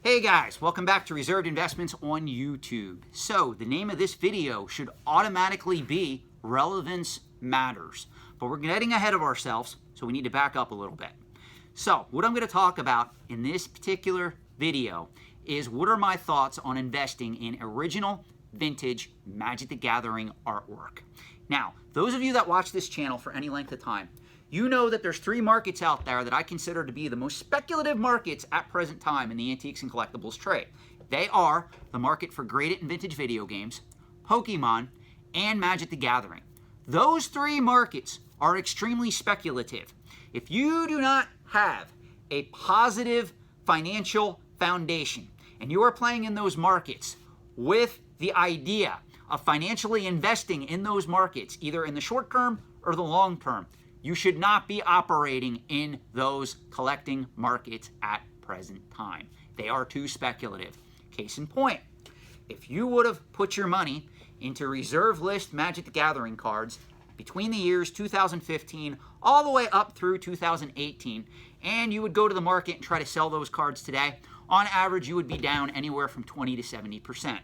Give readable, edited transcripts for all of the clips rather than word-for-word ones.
Hey guys, welcome back to Reserved Investments on YouTube. So the name of this video should automatically be Relevance Matters, but we're getting ahead of ourselves, so we need to back up a little bit. So what I'm going to talk about in this particular video is what are my thoughts on investing in original vintage Magic the Gathering artwork. Now, those of you that watch this channel for any length of time, you know that there's three markets out there that I consider to be the most speculative markets at present time in the antiques and collectibles trade. They are the market for graded and vintage video games, Pokemon, and Magic the Gathering. Those three markets are extremely speculative. If you do not have a positive financial foundation and you are playing in those markets with the idea of financially investing in those markets, either in the short term or the long term, you should not be operating in those collecting markets at present time. They are too speculative. Case in point, if you would have put your money into reserve list Magic the Gathering cards between the years 2015 all the way up through 2018, and you would go to the market and try to sell those cards today, on average you would be down anywhere from 20 to 70%.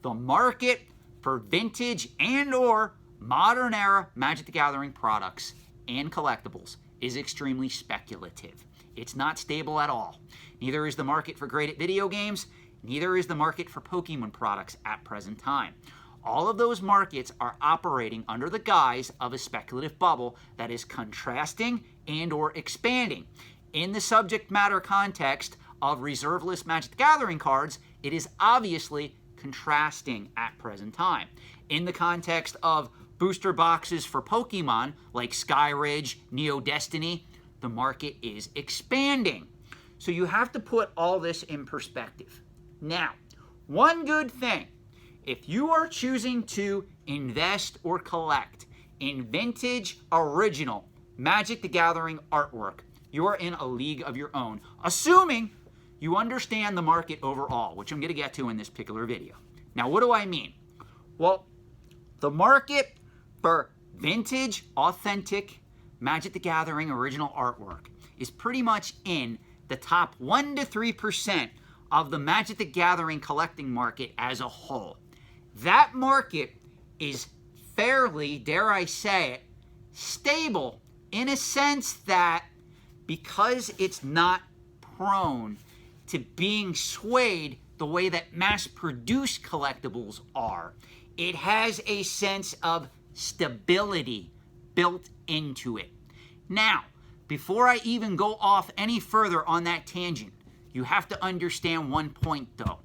The market for vintage and or modern era Magic the Gathering products and collectibles is extremely speculative. It's not stable at all. Neither is the market for graded video games, neither is the market for Pokemon products at present time. All of those markets are operating under the guise of a speculative bubble that is contrasting and or expanding. In the subject matter context of reserve list Magic the Gathering cards, it is obviously contrasting at present time. In the context of booster boxes for Pokemon like Skyridge, Neo Destiny, the market is expanding. So you have to put all this in perspective. Now, one good thing, if you are choosing to invest or collect in vintage original Magic the Gathering artwork, you are in a league of your own, assuming you understand the market overall, which I'm going to get to in this particular video. Now, what do I mean? Well, the market for vintage, authentic Magic the Gathering original artwork is pretty much in the top 1 to 3% of the Magic the Gathering collecting market as a whole. That market is fairly, dare I say it, stable in a sense that because it's not prone to being swayed the way that mass-produced collectibles are, it has a sense of stability built into it. Now, before I even go off any further on that tangent, you have to understand one point though.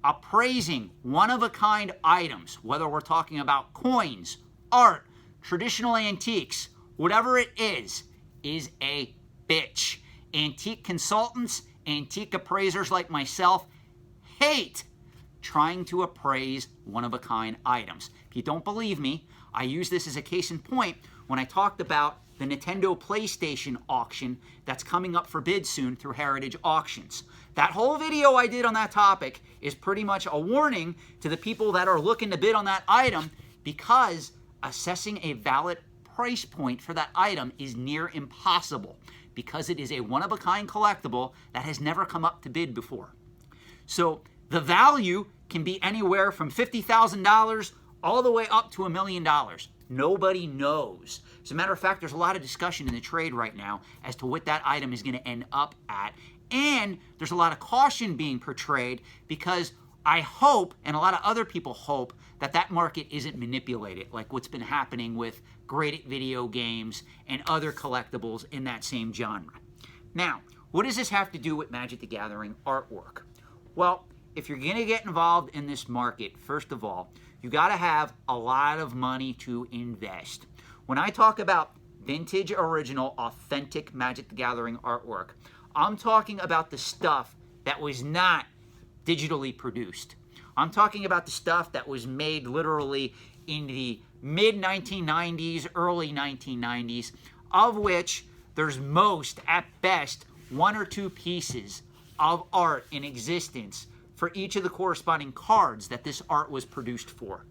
Appraising one-of-a-kind items, whether we're talking about coins, art, traditional antiques, whatever it is a bitch. Antique consultants, antique appraisers like myself hate trying to appraise one-of-a-kind items. If you don't believe me, I use this as a case in point when I talked about the Nintendo PlayStation auction that's coming up for bid soon through Heritage Auctions. That whole video I did on that topic is pretty much a warning to the people that are looking to bid on that item, because assessing a valid price point for that item is near impossible, because it is a one-of-a-kind collectible that has never come up to bid before. So the value can be anywhere from $50,000 all the way up to $1 million. Nobody knows. As a matter of fact, there's a lot of discussion in the trade right now as to what that item is going to end up at. And there's a lot of caution being portrayed because I hope, and a lot of other people hope, that that market isn't manipulated like what's been happening with graded video games and other collectibles in that same genre. Now, what does this have to do with Magic the Gathering artwork? Well, if you're going to get involved in this market, first of all, you got to have a lot of money to invest. When I talk about vintage, original, authentic Magic the Gathering artwork, I'm talking about the stuff that was not digitally produced. I'm talking about the stuff that was made literally in the mid-1990s, early 1990s, of which there's most, at best, 1 or 2 pieces of art in existence for each of the corresponding cards that this art was produced for.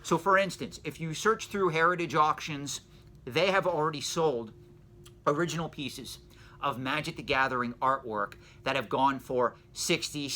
So for instance, if you search through Heritage Auctions, they have already sold original pieces of Magic the Gathering artwork that have gone for $60,000,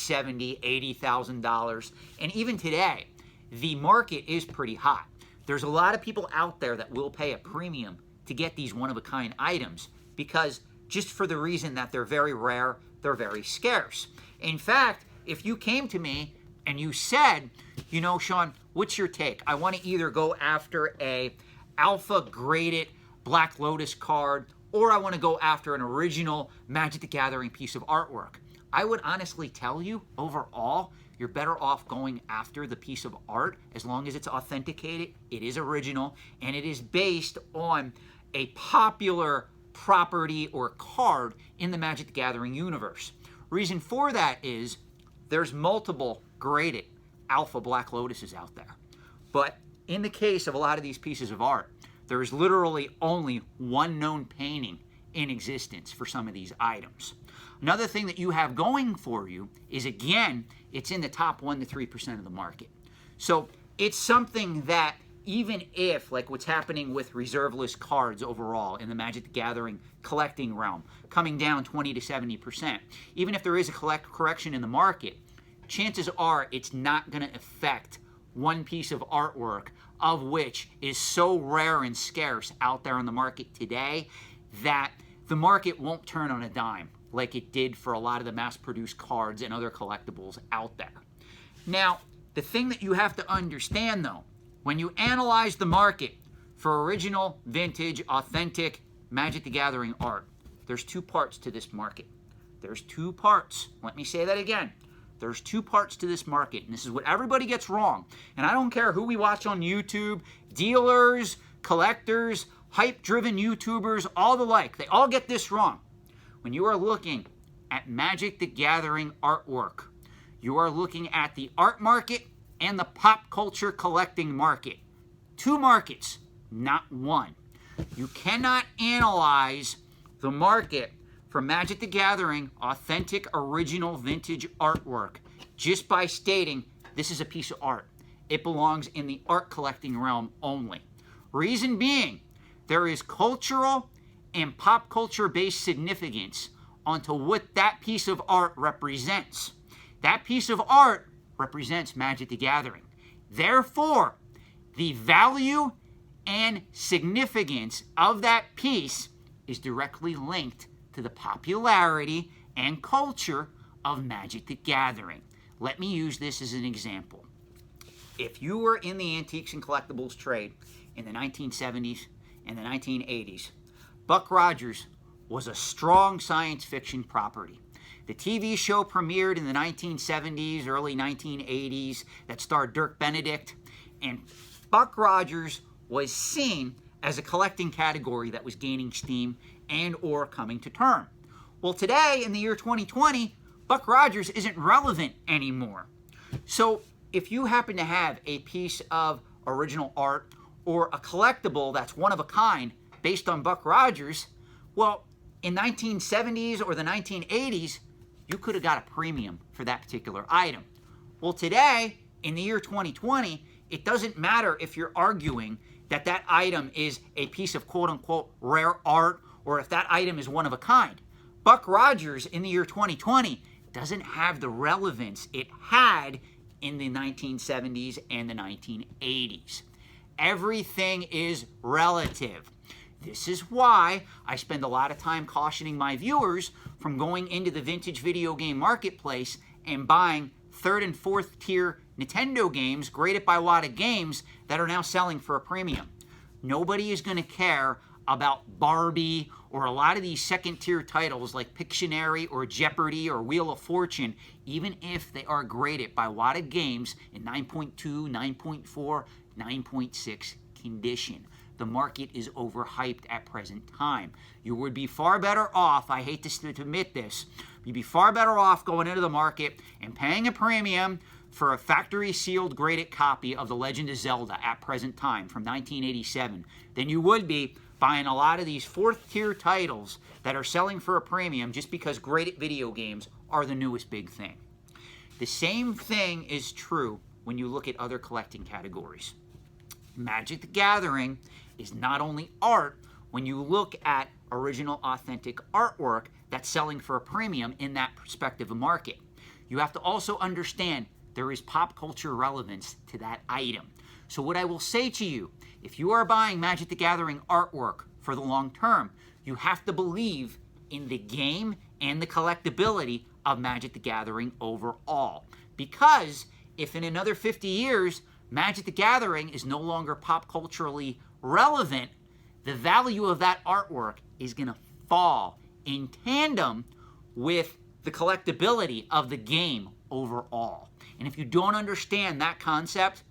$70,000, $80,000. And even today, the market is pretty hot. There's a lot of people out there that will pay a premium to get these one-of-a-kind items because just for the reason that they're very rare, they're very scarce. In fact, if you came to me and you said, you know, Sean, what's your take? I want to either go after a alpha graded Black Lotus card or I want to go after an original Magic the Gathering piece of artwork. I would honestly tell you, overall, you're better off going after the piece of art as long as it's authenticated, it is original, and it is based on a popular property or card in the Magic the Gathering universe. Reason for that is there's multiple graded alpha Black Lotuses out there. But in the case of a lot of these pieces of art, there is literally only one known painting in existence for some of these items. Another thing that you have going for you is, again, it's in the top 1 to 3% of the market. So it's something that even if, like what's happening with reserve list cards overall in the Magic the Gathering collecting realm, coming down 20 to 70%, even if there is a correction in the market, chances are it's not going to affect one piece of artwork of which is so rare and scarce out there on the market today that the market won't turn on a dime like it did for a lot of the mass-produced cards and other collectibles out there. Now, the thing that you have to understand, though, when you analyze the market for original, vintage, authentic Magic the Gathering art, there's two parts to this market. There's two parts. Let me say that again. There's two parts to this market, and this is what everybody gets wrong. And I don't care who we watch on YouTube, dealers, collectors, hype-driven YouTubers, all the like. They all get this wrong. When you are looking at Magic the Gathering artwork, you are looking at the art market and the pop culture collecting market. Two markets, not one. You cannot analyze the market for Magic the Gathering authentic, original, vintage artwork just by stating this is a piece of art. It belongs in the art collecting realm only. Reason being, there is cultural and pop culture based significance onto what that piece of art represents. That piece of art represents Magic the Gathering. Therefore, the value and significance of that piece is directly linked to the popularity and culture of Magic the Gathering. Let me use this as an example. If you were in the antiques and collectibles trade in the 1970s and the 1980s, Buck Rogers was a strong science fiction property. The TV show premiered in the 1970s, early 1980s, that starred Dirk Benedict, and Buck Rogers was seen as a collecting category that was gaining steam and or coming to term. Well, today, in the year 2020, Buck Rogers isn't relevant anymore. So if you happen to have a piece of original art or a collectible that's one of a kind based on Buck Rogers, well, in 1970s or the 1980s, you could have got a premium for that particular item. Well, today, in the year 2020, it doesn't matter if you're arguing that that item is a piece of quote-unquote rare art or if that item is one of a kind. Buck Rogers in the year 2020 doesn't have the relevance it had in the 1970s and the 1980s. Everything is relative. This is why I spend a lot of time cautioning my viewers from going into the vintage video game marketplace and buying third and fourth tier Nintendo games graded by Wada Games that are now selling for a premium. Nobody is going to care about Barbie or a lot of these second tier titles like Pictionary or Jeopardy or Wheel of Fortune, even if they are graded by Wada Games in 9.2, 9.4, 9.6 condition. The market is overhyped at present time. You would be far better off, I hate to admit this, you'd be far better off going into the market and paying a premium for a factory sealed graded copy of The Legend of Zelda at present time from 1987 than you would be buying a lot of these fourth tier titles that are selling for a premium just because graded video games are the newest big thing. The same thing is true when you look at other collecting categories. Magic the Gathering is not only art when you look at original authentic artwork that's selling for a premium in that respective market. You have to also understand there is pop culture relevance to that item. So what I will say to you, if you are buying Magic the Gathering artwork for the long term, you have to believe in the game and the collectability of Magic the Gathering overall. Because if in another 50 years, Magic the Gathering is no longer pop culturally relevant, the value of that artwork is going to fall in tandem with the collectability of the game overall. And if you don't understand that concept,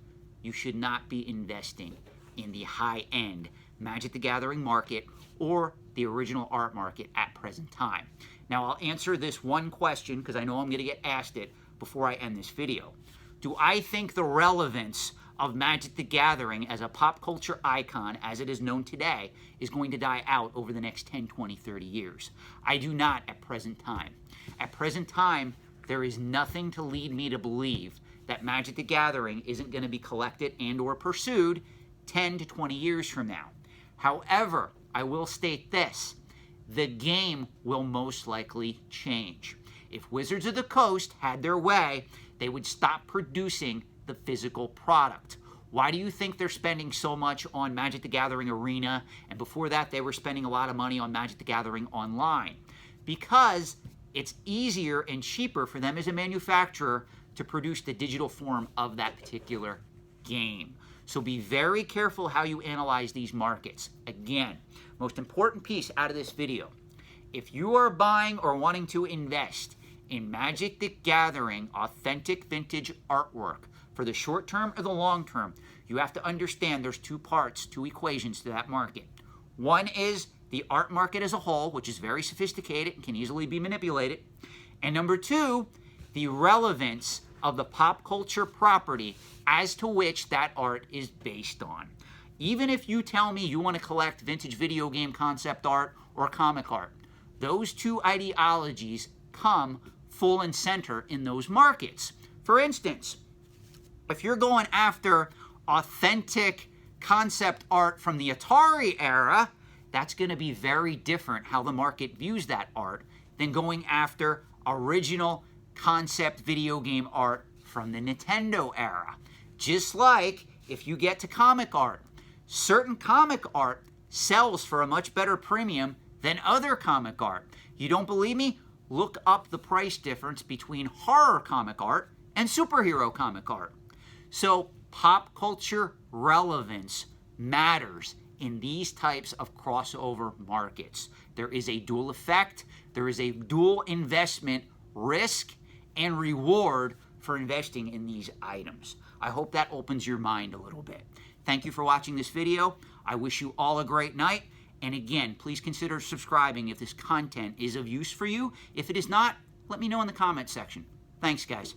you should not be investing in the high-end Magic the Gathering market or the original art market at present time. Now, I'll answer this one question because I know I'm going to get asked it before I end this video. Do I think the relevance of Magic the Gathering as a pop culture icon, as it is known today, is going to die out over the next 10, 20, 30 years? I do not at present time. At present time, there is nothing to lead me to believe that Magic the Gathering isn't going to be collected and or pursued 10 to 20 years from now. However, I will state this. The game will most likely change. If Wizards of the Coast had their way, they would stop producing the physical product. Why do you think they're spending so much on Magic the Gathering Arena, and before that they were spending a lot of money on Magic the Gathering Online? Because it's easier and cheaper for them as a manufacturer to produce the digital form of that particular game. So be very careful how you analyze these markets. Again, most important piece out of this video, if you are buying or wanting to invest in Magic the Gathering authentic vintage artwork for the short term or the long term, you have to understand there's two parts, two equations to that market. One is the art market as a whole, which is very sophisticated and can easily be manipulated. And number two, the relevance of the pop culture property as to which that art is based on. Even if you tell me you want to collect vintage video game concept art or comic art, those two ideologies come full and center in those markets. For instance, if you're going after authentic concept art from the Atari era, that's going to be very different how the market views that art than going after original concept video game art from the Nintendo era. Just like if you get to comic art, certain comic art sells for a much better premium than other comic art. You don't believe me? Look up the price difference between horror comic art and superhero comic art. So pop culture relevance matters in these types of crossover markets. There is a dual effect. There is a dual investment risk and reward for investing in these items. I hope that opens your mind a little bit. Thank you for watching this video. I wish you all a great night. And again, please consider subscribing if this content is of use for you. If it is not, let me know in the comment section. Thanks, guys.